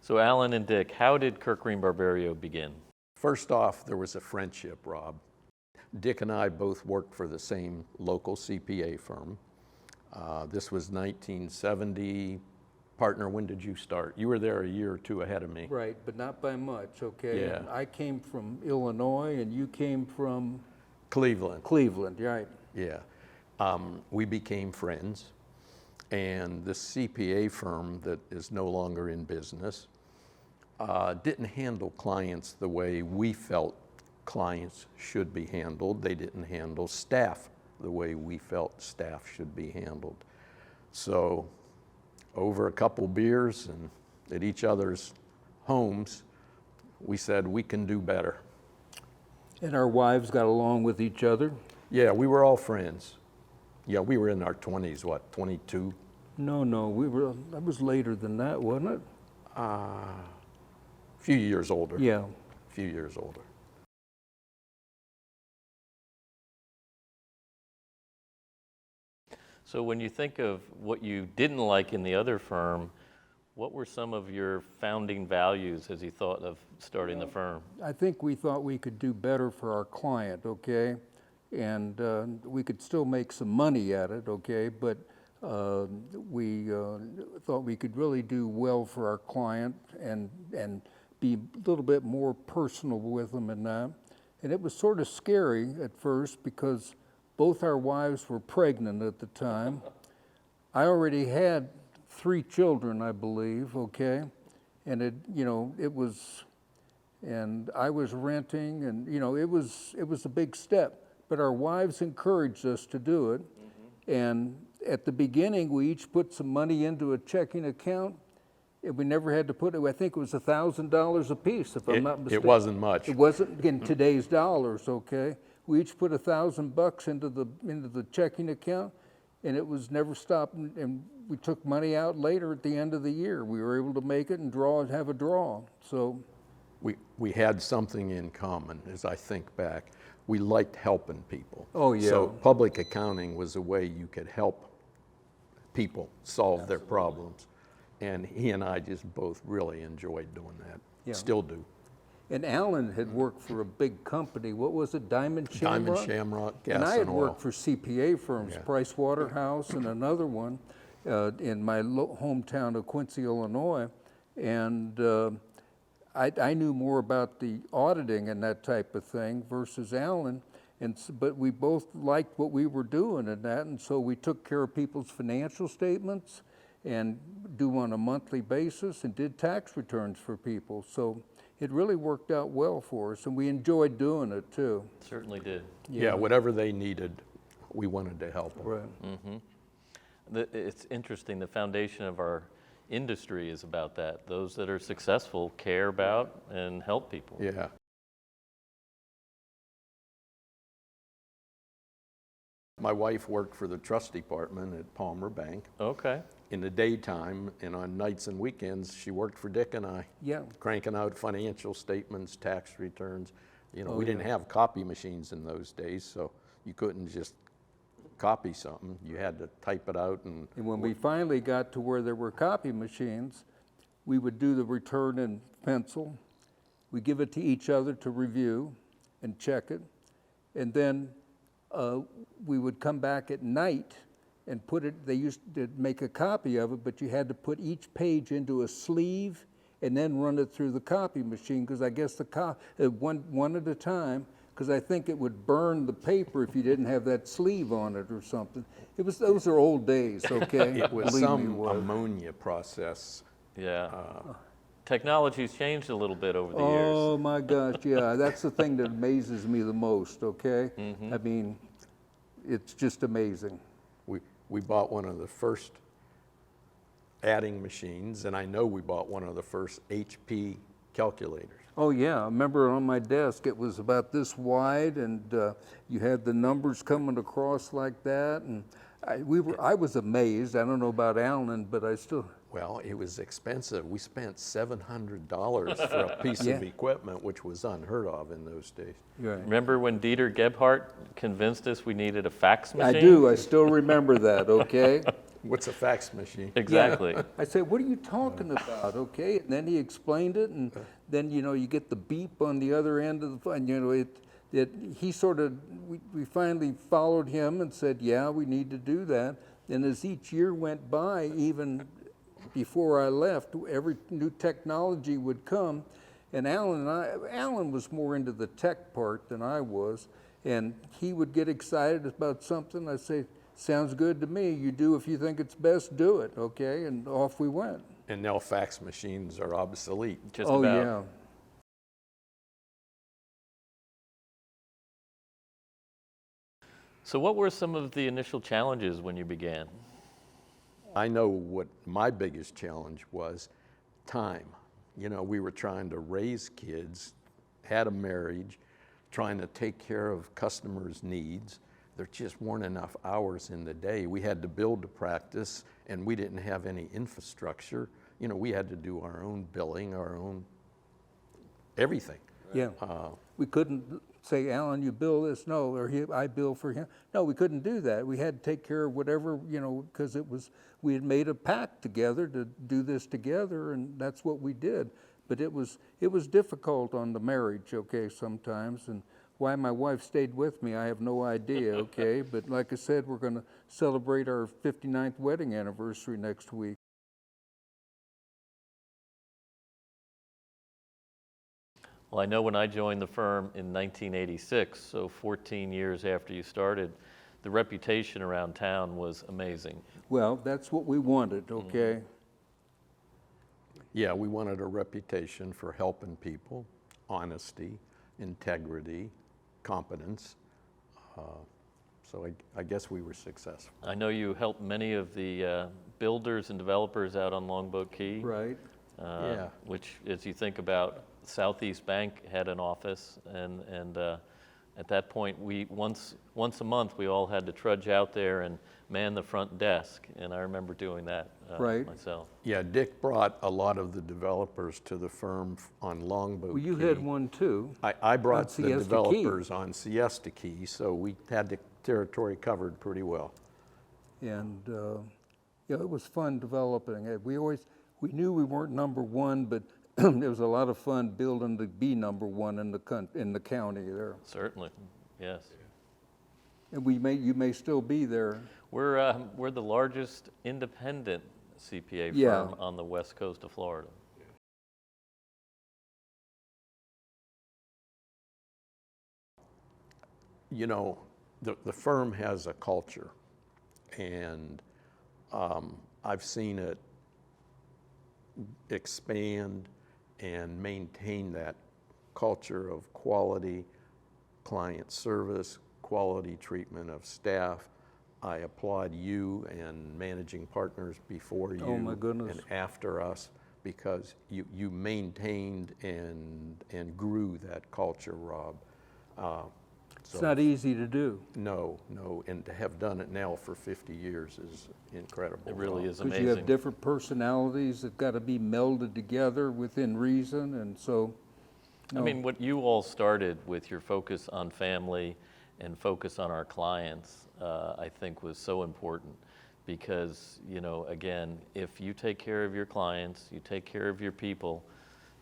So Allan and Dick, how did Kerkering Barberio begin? First off, there was a friendship, Rob. Dick and I both worked for the same local CPA firm. This was 1970. Partner, when did you start? You were there a year or two ahead of me. Right, but not by much, okay? Yeah. And I came from Illinois and you came from? Cleveland. Cleveland, right. Yeah. We became friends, and this CPA firm that is no longer in business didn't handle clients the way we felt clients should be handled. They didn't handle staff the way we felt staff should be handled. So over a couple beers and at each other's homes, we said we can do better. And our wives got along with each other? Yeah, we were all friends. Yeah, we were in our 20s, what, 22? No, that was later than that, wasn't it? A few years older. Yeah. A few years older. So when you think of what you didn't like in the other firm, what were some of your founding values as you thought of starting the firm? I think we thought we could do better for our client, okay? And we could still make some money at it, okay? But we thought we could really do well for our client and be a little bit more personal with them and that. And it was sort of scary at first because both our wives were pregnant at the time. I already had 3 children, I believe, okay? And and I was renting and, it was a big step. But our wives encouraged us to do it. Mm-hmm. And at the beginning, we each put some money into a checking account. And we never had to put it, I think it was $1,000 a piece, if I'm not mistaken. It wasn't much. It wasn't in today's dollars, okay? We each put $1,000 into the checking account, and it was never stopped. And we took money out later at the end of the year. We were able to make it and have a draw. So we had something in common, as I think back. We liked helping people. Oh, yeah. So public accounting was a way you could help people solve their problems. And he and I just both really enjoyed doing that. Yeah. Still do. And Allan had worked for a big company. What was it, Diamond Shamrock? Diamond Shamrock, gas and I had oil. worked for CPA firms, yeah. Price Waterhouse and another one in my hometown of Quincy, Illinois. And I knew more about the auditing and that type of thing versus Allan, but we both liked what we were doing and that, and so we took care of people's financial statements and do on a monthly basis and did tax returns for people. So it really worked out well for us, and we enjoyed doing it too. Certainly did. Yeah, whatever they needed, we wanted to help them. Right. Mm-hmm. It's interesting, the foundation of our industry is about that. Those that are successful care about and help people. Yeah. My wife worked for the trust department at Palmer Bank. Okay. In the daytime, and on nights and weekends, she worked for Dick and I. Yeah. Cranking out financial statements, tax returns. We didn't have copy machines in those days, so you couldn't just copy something. You had to type it out. And when we finally got to where there were copy machines, we would do the return in pencil. We give it to each other to review and check it. And then we would come back at night and put it, they used to make a copy of it, but you had to put each page into a sleeve and then run it through the copy machine, because I guess one at a time, because I think it would burn the paper if you didn't have that sleeve on it or something. Those are old days, okay? It was some ammonia process. Yeah. Technology's changed a little bit over the years. Oh my gosh, yeah, that's the thing that amazes me the most, okay? Mm-hmm. I mean, it's just amazing. We bought one of the first adding machines, and I know we bought one of the first HP calculators. Oh yeah, I remember on my desk it was about this wide, and you had the numbers coming across like that, and I was amazed. I don't know about Allan, but I still. Well, it was expensive. We spent $700 for a piece of equipment, which was unheard of in those days. Right. Remember when Dieter Gebhardt convinced us we needed a fax machine? I do. I still remember that, okay? What's a fax machine? Exactly. I said, what are you talking about, okay? And then he explained it, and then, you get the beep on the other end of the phone, he sort of, we finally followed him and said, yeah, we need to do that. And as each year went by, even before I left, every new technology would come. And Allan was more into the tech part than I was. And he would get excited about something. I'd say, sounds good to me. You do, if you think it's best, do it, okay? And off we went. And now fax machines are obsolete. Just Oh, about. yeah. So what were some of the initial challenges when you began? I know what my biggest challenge was: time. We were trying to raise kids, had a marriage, trying to take care of customers' needs. There just weren't enough hours in the day. We had to build a practice, and we didn't have any infrastructure. We had to do our own billing, our own everything. Yeah. We couldn't say, Allan, you bill this, no, or I bill for him. No, we couldn't do that. We had to take care of whatever, because we had made a pact together to do this together, and that's what we did. But it was difficult on the marriage, okay, sometimes, and why my wife stayed with me, I have no idea, okay? But like I said, we're gonna celebrate our 59th wedding anniversary next week. Well, I know when I joined the firm in 1986, so 14 years after you started, the reputation around town was amazing. Well, that's what we wanted, okay? Yeah, we wanted a reputation for helping people, honesty, integrity, competence. So I guess we were successful. I know you helped many of the builders and developers out on Longboat Key. Right. Yeah. Which, as you think about, Southeast Bank had an office, and at that point, once a month, we all had to trudge out there and man the front desk, and I remember doing that Right. myself. Yeah, Dick brought a lot of the developers to the firm on Longboat Well, you Key. had one too. I brought the Siesta Key. developers on Siesta Key, so we had the territory covered pretty well. And it was fun developing it. We knew we weren't number one, but it was a lot of fun building to be number one in the county there. Certainly, yes. And you may still be there. We're the largest independent CPA Yeah. firm on the west coast of Florida. The firm has a culture, and I've seen it expand and maintain that culture of quality, client service, quality treatment of staff. I applaud you and managing partners before you Oh, my goodness. and after us, because you maintained and grew that culture, Rob. It's not easy to do. No, and to have done it now for 50 years is incredible. It really Rob. is Because amazing. you have different personalities that got to be melded together within reason, and so. I mean, what you all started with your focus on family and focus on our clients, I think was so important because, again, if you take care of your clients, you take care of your people,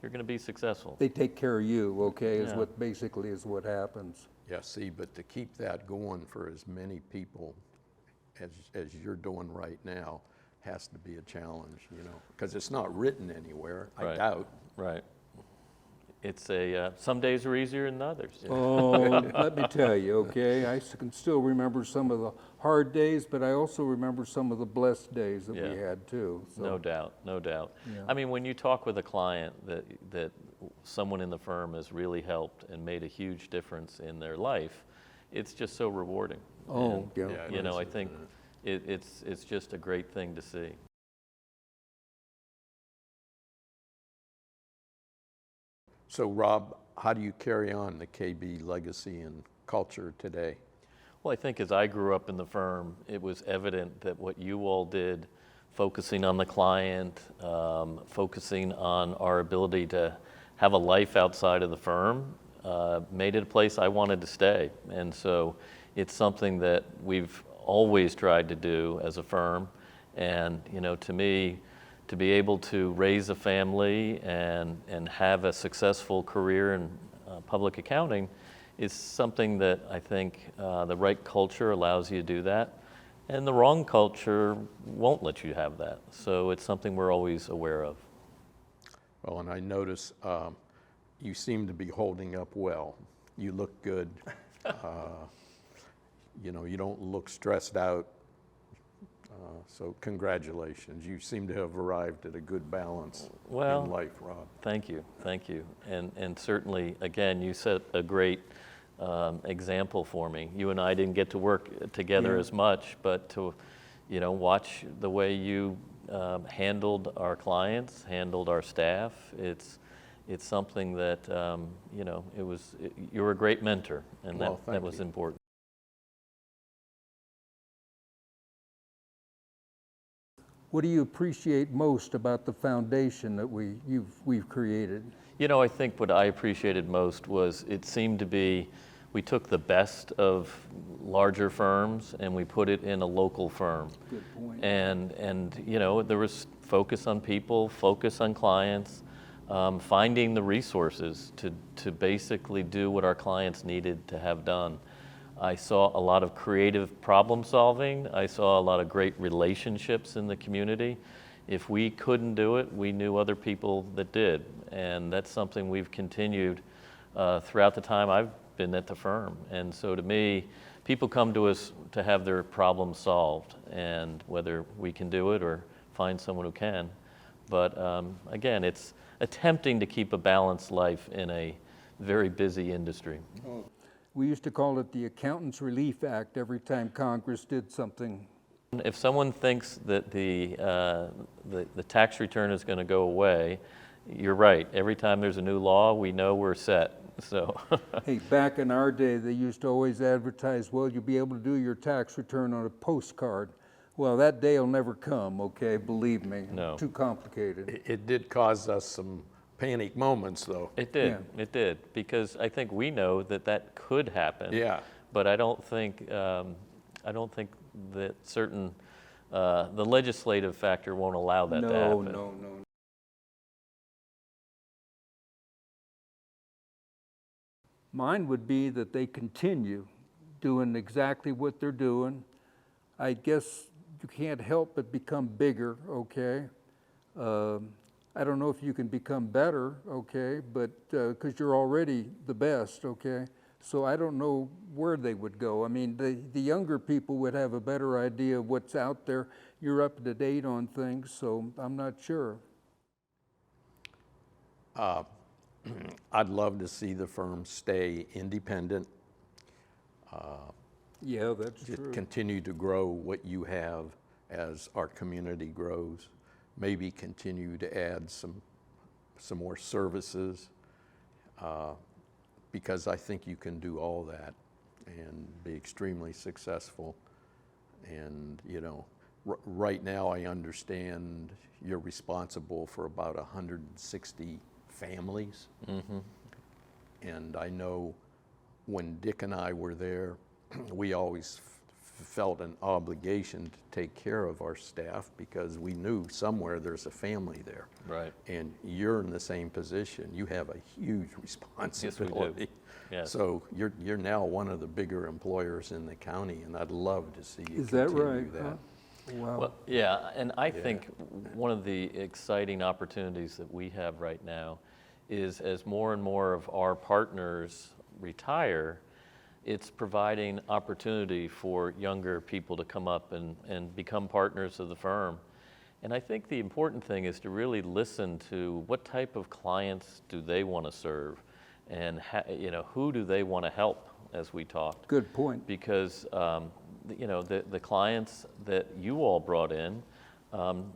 you're going to be successful. They take care of you, okay, is Yeah. what basically is what happens. Yeah, see, but to keep that going for as many people as you're doing right now has to be a challenge, because it's not written anywhere, I Right. doubt. Right. It's some days are easier than others. Oh, let me tell you, okay, can still remember some of the hard days, but I also remember some of the blessed days that we Yeah. had too. So, No doubt, no doubt. Yeah. I mean, when you talk with a client that someone in the firm has really helped and made a huge difference in their life, it's just so rewarding. Oh, And, yeah. Yeah, it is, I think it's just a great thing to see. So Rob, how do you carry on the KB legacy and culture today? Well, I think as I grew up in the firm, it was evident that what you all did, focusing on the client, focusing on our ability to have a life outside of the firm, made it a place I wanted to stay. And so it's something that we've always tried to do as a firm, And, you know, to me, to be able to raise a family and have a successful career in public accounting is something that I think the right culture allows you to do that. And the wrong culture won't let you have that. So it's something we're always aware of. Well, and I notice you seem to be holding up well. You look good. You know, you don't look stressed out. So congratulations. You seem to have arrived at a good balance in life, Rob. Thank you, thank you. And certainly, again, you set a great example for me. You and I didn't get to work together as much, but to, you know, watch the way you handled our clients, handled our staff, it's something that, you know, you were a great mentor, and that was important. What do you appreciate most about the foundation that we've created? You know, I think what I appreciated most was it seemed to be, we took the best of larger firms and we put it in a local firm. Good point. And you know, there was focus on people, focus on clients, finding the resources to basically do what our clients needed to have done. I saw a lot of creative problem solving. I saw a lot of great relationships in the community. If we couldn't do it, we knew other people that did. And that's something we've continued throughout the time I've been at the firm. And so to me, people come to us to have their problems solved, and whether we can do it or find someone who can. But again, it's attempting to keep a balanced life in a very busy industry. We used to call it the Accountants Relief Act every time Congress did something. If someone thinks that the tax return is going to go away, you're right. Every time there's a new law, we know we're set. So, Hey, back in our day, they used to always advertise, well, you'll be able to do your tax return on a postcard. Well, that day will never come, okay? Believe me. No. Too complicated. It did cause us some panic moments, though. it did. Yeah. It did, because I think we know that could happen. Yeah. But I don't think that certain the legislative factor won't allow that to happen. No. Mine would be that they continue doing exactly what they're doing. I guess you can't help but become bigger, okay? I don't know if you can become better, okay, but because you're already the best, okay? So I don't know where they would go. I mean, the younger people would have a better idea of what's out there. You're up to date on things, so I'm not sure. I'd love to see the firm stay independent. Yeah, that's Just true. continue to grow what you have as our community grows. Maybe continue to add some more services, because I think you can do all that and be extremely successful. And you know, right now I understand you're responsible for about 160 families. Mm-hmm. And I know when Dick and I were there, we always felt an obligation to take care of our staff because we knew somewhere there's a family there. Right. And you're in the same position. You have a huge responsibility. Yes. So you're now one of the bigger employers in the county, and I'd love to see you Is that continue right? that. Huh? Wow. Well, yeah, and I think one of the exciting opportunities that we have right now is as more and more of our partners retire, it's providing opportunity for younger people to come up and become partners of the firm. And I think the important thing is to really listen to what type of clients do they want to serve, and you know, who do they want to help, as we talked. Good point. Because you know, the clients that you all brought in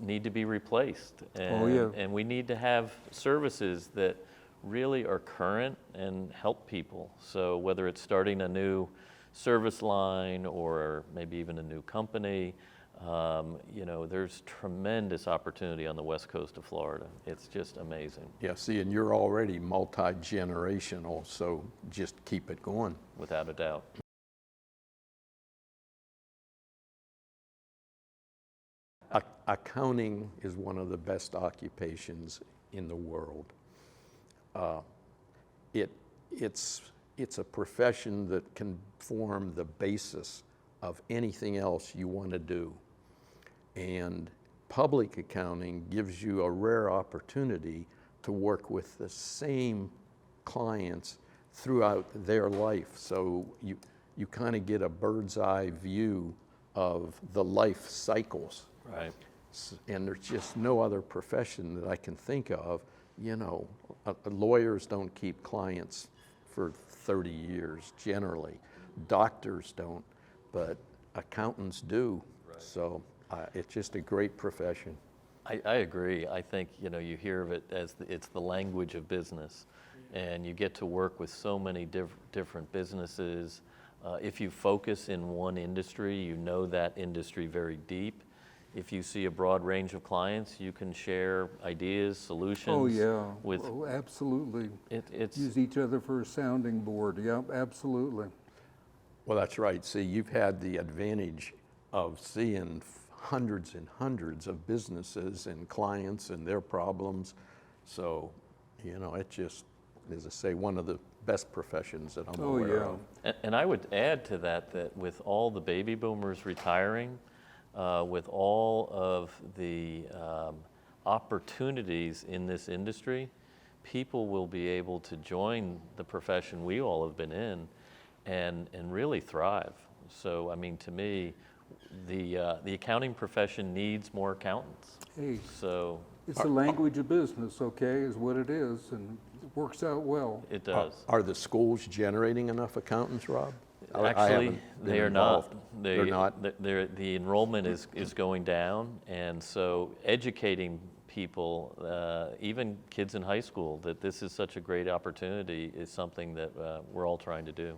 need to be replaced. And, Oh, yeah. and we need to have services that really are current and help people. So whether it's starting a new service line or maybe even a new company, you know, there's tremendous opportunity on the west coast of Florida. It's just amazing. Yeah, see, and you're already multi-generational, so just keep it going. Without a doubt. Accounting is one of the best occupations in the world. It's a profession that can form the basis of anything else you want to do. And public accounting gives you a rare opportunity to work with the same clients throughout their life. So you kind of get a bird's eye view of the life cycles. Right. And there's just no other profession that I can think of. Lawyers don't keep clients for 30 years generally. Doctors don't, but accountants do. Right. So it's just a great profession. I agree. I think, you hear of it as it's the language of business, and you get to work with so many different businesses. If you focus in one industry, you know that industry very deep. If you see a broad range of clients, you can share ideas, solutions. Oh, yeah. With absolutely. It's use each other for a sounding board. Yep, absolutely. Well, that's right. See, you've had the advantage of seeing hundreds and hundreds of businesses and clients and their problems. So, it just, as I say, one of the best professions that I'm aware of. And I would add to that with all the baby boomers retiring, with all of the opportunities in this industry, people will be able to join the profession we all have been in and really thrive. So, I mean, to me, the accounting profession needs more accountants. Hey, so it's the language of business, okay, is what it is, and it works out well. it does. Are the schools generating enough accountants, Rob? I Actually, haven't been they are involved. not. They're not? The enrollment is going down, and so educating people, even kids in high school, that this is such a great opportunity is something that we're all trying to do.